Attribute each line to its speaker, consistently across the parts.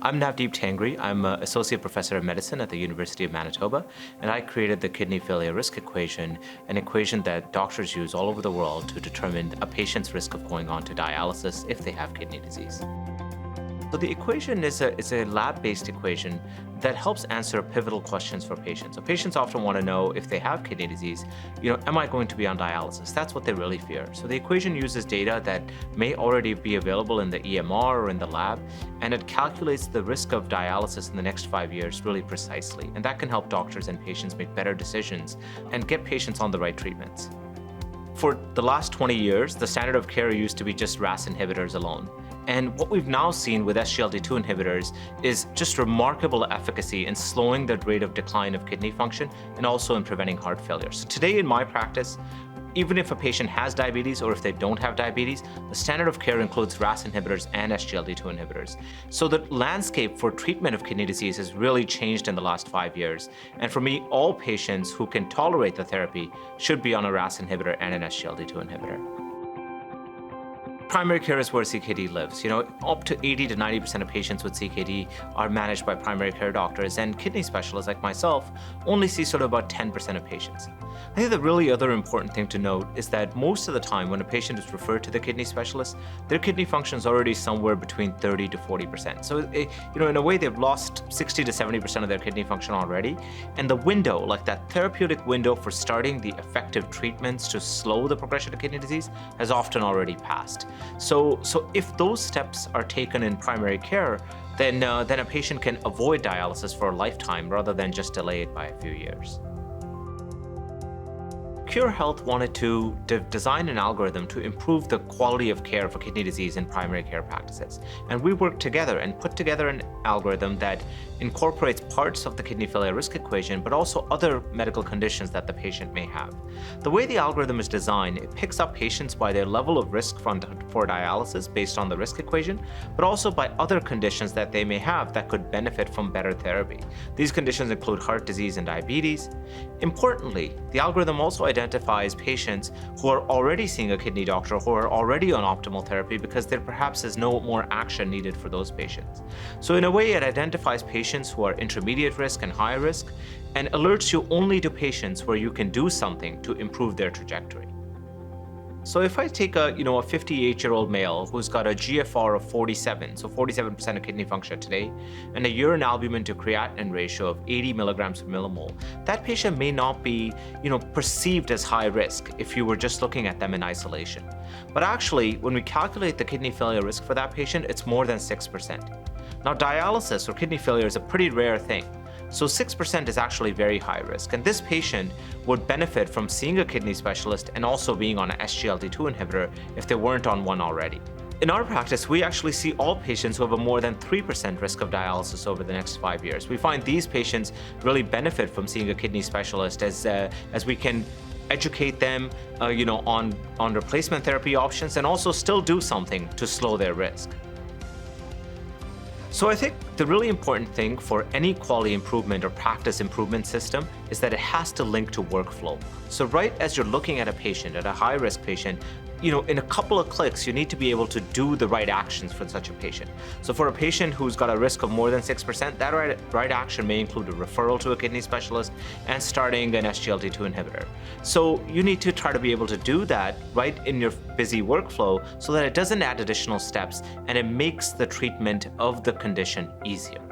Speaker 1: I'm Navdeep Tangri. I'm an associate professor of medicine at the University of Manitoba, and I created the kidney failure risk equation, an equation that doctors use all over the world to determine a patient's risk of going on to dialysis if they have kidney disease. So the equation is a lab-based equation that helps answer pivotal questions for patients. So patients often want to know if they have kidney disease, am I going to be on dialysis? That's what they really fear. So the equation uses data that may already be available in the EMR or in the lab, and it calculates the risk of dialysis in the next 5 years really precisely. And that can help doctors and patients make better decisions and get patients on the right treatments. For the last 20 years, the standard of care used to be just RAS inhibitors alone. And what we've now seen with SGLT2 inhibitors is just remarkable efficacy in slowing the rate of decline of kidney function and also in preventing heart failure. So today in my practice, even if a patient has diabetes or if they don't have diabetes, the standard of care includes RAS inhibitors and SGLT2 inhibitors. So the landscape for treatment of kidney disease has really changed in the last 5 years. And for me, all patients who can tolerate the therapy should be on a RAS inhibitor and an SGLT2 inhibitor. Primary care is where CKD lives. Up to 80 to 90% of patients with CKD are managed by primary care doctors, and kidney specialists like myself only see sort of about 10% of patients. I think the really other important thing to note is that most of the time when a patient is referred to the kidney specialist, their kidney function is already somewhere between 30 to 40%. So, in a way, they've lost 60 to 70% of their kidney function already. And the window, like that therapeutic window for starting the effective treatments to slow the progression of kidney disease, has often already passed. So if those steps are taken in primary care, then a patient can avoid dialysis for a lifetime rather than just delay it by a few years. Khure Health wanted to design an algorithm to improve the quality of care for kidney disease in primary care practices. And we worked together and put together an algorithm that incorporates parts of the kidney failure risk equation, but also other medical conditions that the patient may have. The way the algorithm is designed, it picks up patients by their level of risk for dialysis based on the risk equation, but also by other conditions that they may have that could benefit from better therapy. These conditions include heart disease and diabetes. Importantly, the algorithm also identifies patients who are already seeing a kidney doctor, who are already on optimal therapy, because there perhaps is no more action needed for those patients. So in a way, it identifies patients who are intermediate risk and high risk and alerts you only to patients where you can do something to improve their trajectory. So if I take a 58-year-old male who's got a GFR of 47, so 47% of kidney function today, and a urine albumin to creatinine ratio of 80 milligrams per millimole, that patient may not be, perceived as high risk if you were just looking at them in isolation. But actually, when we calculate the kidney failure risk for that patient, it's more than 6%. Now, dialysis or kidney failure is a pretty rare thing. So 6% is actually very high risk, and this patient would benefit from seeing a kidney specialist and also being on an SGLT2 inhibitor if they weren't on one already. In our practice, we actually see all patients who have a more than 3% risk of dialysis over the next 5 years. We find these patients really benefit from seeing a kidney specialist as we can educate them on replacement therapy options and also still do something to slow their risk. So I think the really important thing for any quality improvement or practice improvement system is that it has to link to workflow. So right as you're looking at a patient, at a high-risk patient, in a couple of clicks, you need to be able to do the right actions for such a patient. So for a patient who's got a risk of more than 6%, that right action may include a referral to a kidney specialist and starting an SGLT2 inhibitor. So you need to try to be able to do that right in your busy workflow so that it doesn't add additional steps and it makes the treatment of the condition easier.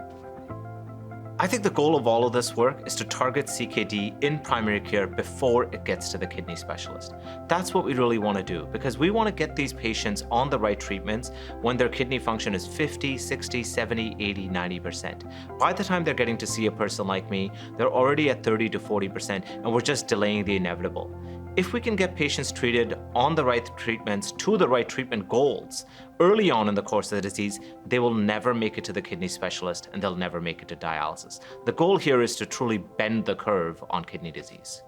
Speaker 1: I think the goal of all of this work is to target CKD in primary care before it gets to the kidney specialist. That's what we really want to do, because we want to get these patients on the right treatments when their kidney function is 50, 60, 70, 80, 90%. By the time they're getting to see a person like me, they're already at 30 to 40%, and we're just delaying the inevitable. If we can get patients treated on the right treatments to the right treatment goals early on in the course of the disease, they will never make it to the kidney specialist and they'll never make it to dialysis. The goal here is to truly bend the curve on kidney disease.